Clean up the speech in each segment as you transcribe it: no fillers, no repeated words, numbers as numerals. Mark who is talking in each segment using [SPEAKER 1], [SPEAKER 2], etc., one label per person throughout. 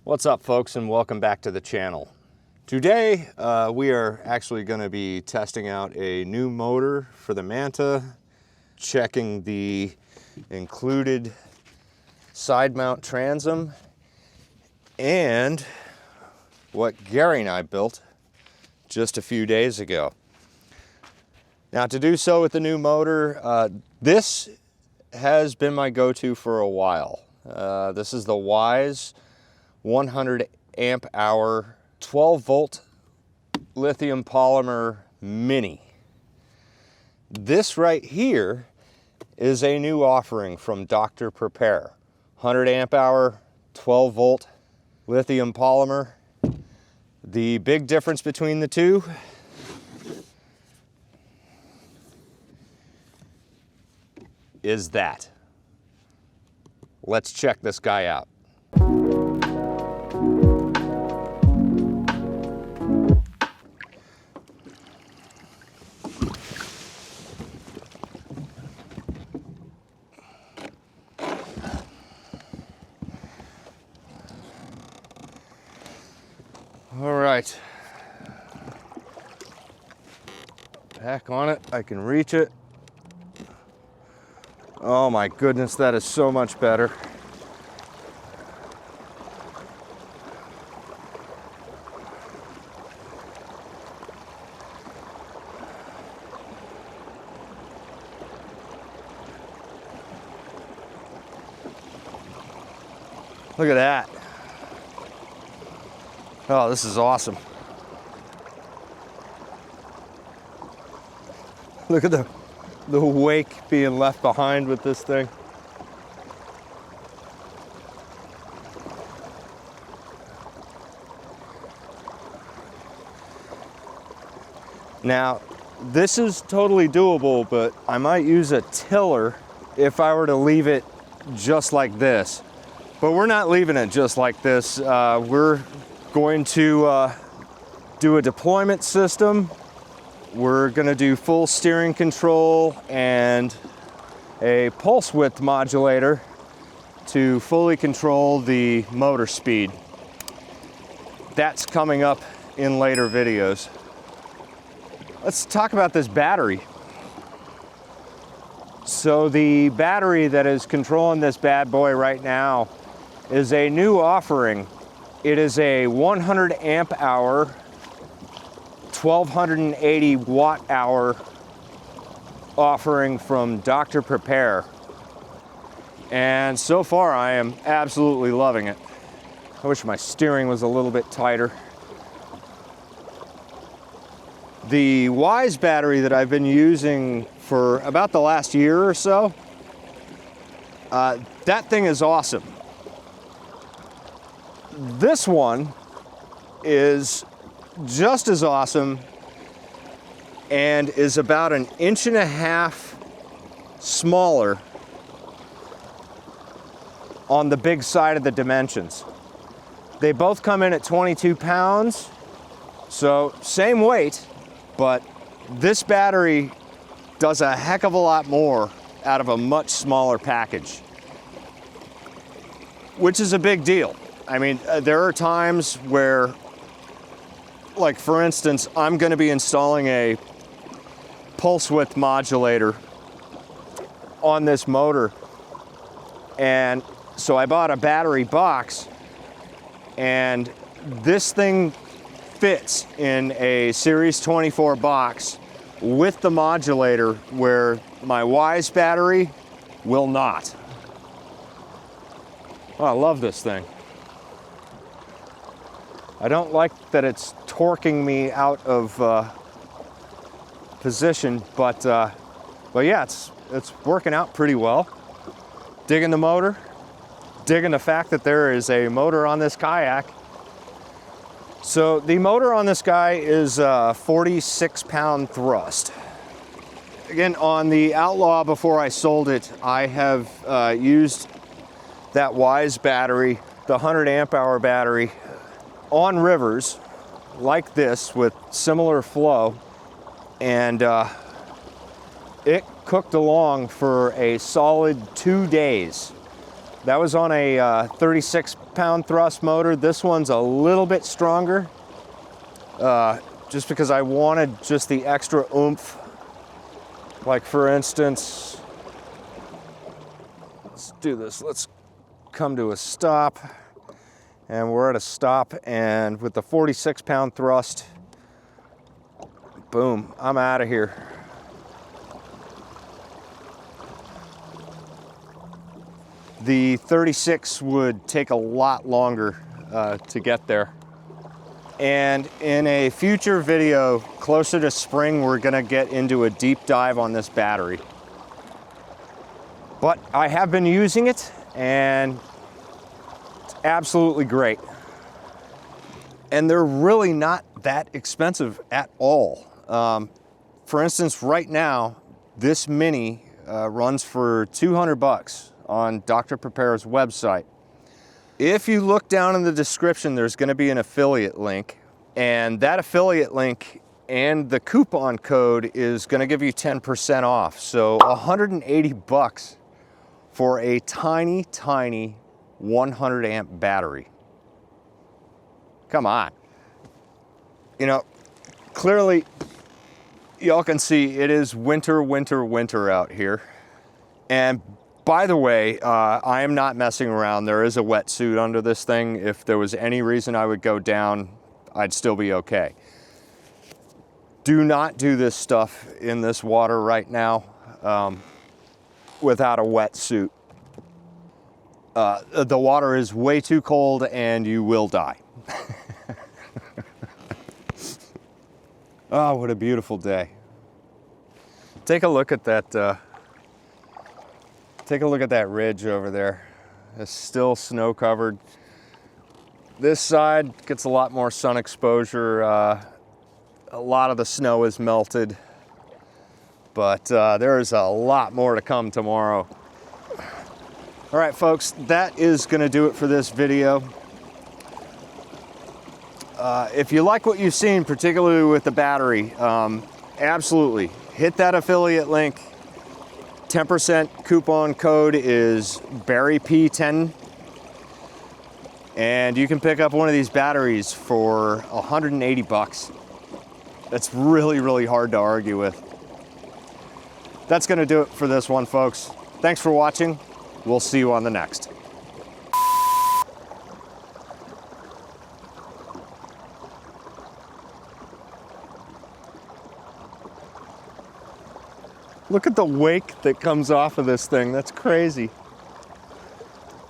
[SPEAKER 1] What's up, folks, and welcome back to the channel. Today we are actually going to be testing out a new motor for the Manta, checking the included side mount transom, and what Gary and I built just a few days ago. Now, to do so with the new motor, this has been my go-to for a while. This is the Weize 100 amp hour 12 volt lithium polymer mini. This right here is a new offering from Dr. Prepare. 100 amp hour 12 volt lithium polymer. The big difference between the two is that. Let's check this guy out. All right, back on it. I can reach it. Oh my goodness, that is so much better. Look at that. Oh, this is awesome. Look at the wake being left behind with this thing. Now, this is totally doable, but I might use a tiller if I were to leave it just like this. But we're not leaving it just like this. We're going to do a deployment system. We're going to do full steering control and a pulse width modulator to fully control the motor speed. That's coming up in later videos. Let's talk about this battery. So the battery that is controlling this bad boy right now is a new offering. It is a 100 amp hour, 1280 watt hour offering from Dr. Prepare. And so far I am absolutely loving it. I wish my steering was a little bit tighter. The Weize battery that I've been using for about the last year or so, that thing is awesome. This one is just as awesome and is about 1.5 inches smaller on the big side of the dimensions. They both come in at 22 pounds, so same weight, but this battery does a heck of a lot more out of a much smaller package, which is a big deal. I mean, there are times where, like for instance, I'm going to be installing a pulse width modulator on this motor, and so I bought a battery box, and this thing fits in a Series 24 box with the modulator where my Weize battery will not. Oh, I love this thing. I don't like that it's torquing me out of position, but yeah, it's working out pretty well. Digging the motor, digging the fact that there is a motor on this kayak. So the motor on this guy is a 46-pound thrust. Again, on the Outlaw before I sold it, I have used that Weize battery, the 100 amp hour battery, on rivers like this with similar flow, and it cooked along for a solid 2 days. That was on a 36 pound thrust motor. This one's a little bit stronger, just because I wanted just the extra oomph. Like for instance, let's do this. Let's come to a stop, and we're at a stop, and with the 46 pound thrust, boom, I'm out of here. The 36 would take a lot longer to get there. And in a future video closer to spring, we're gonna get into a deep dive on this battery. But I have been using it, and it's absolutely great. And they're really not that expensive at all. For instance, right now, this Mini runs for 200 bucks on Dr. Prepare's website. If you look down in the description, there's gonna be an affiliate link, and that affiliate link and the coupon code is gonna give you 10% off. So 180 bucks for a tiny, tiny 100 amp battery. Come on. You know, clearly y'all can see it is winter, winter, winter out here. And by the way, I am not messing around. There is a wetsuit under this thing. If there was any reason I would go down, I'd still be okay. Do not do this stuff in this water right now without a wetsuit. The water is way too cold and you will die. Oh, what a beautiful day. Take a look at that. Take a look at that ridge over there. It's still snow covered. This side gets a lot more sun exposure. A lot of the snow is melted, but there's a lot more to come tomorrow. All right, folks, that is gonna do it for this video. If you like what you've seen, particularly with the battery, absolutely hit that affiliate link. 10% coupon code is BarryP10, and you can pick up one of these batteries for 180 bucks. That's really, really hard to argue with. That's gonna do it for this one, folks. Thanks for watching. We'll see you on the next. Look at the wake that comes off of this thing. That's crazy.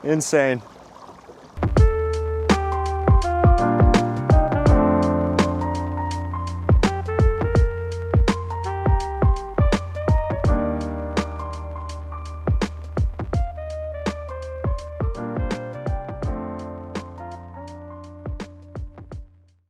[SPEAKER 1] Insane.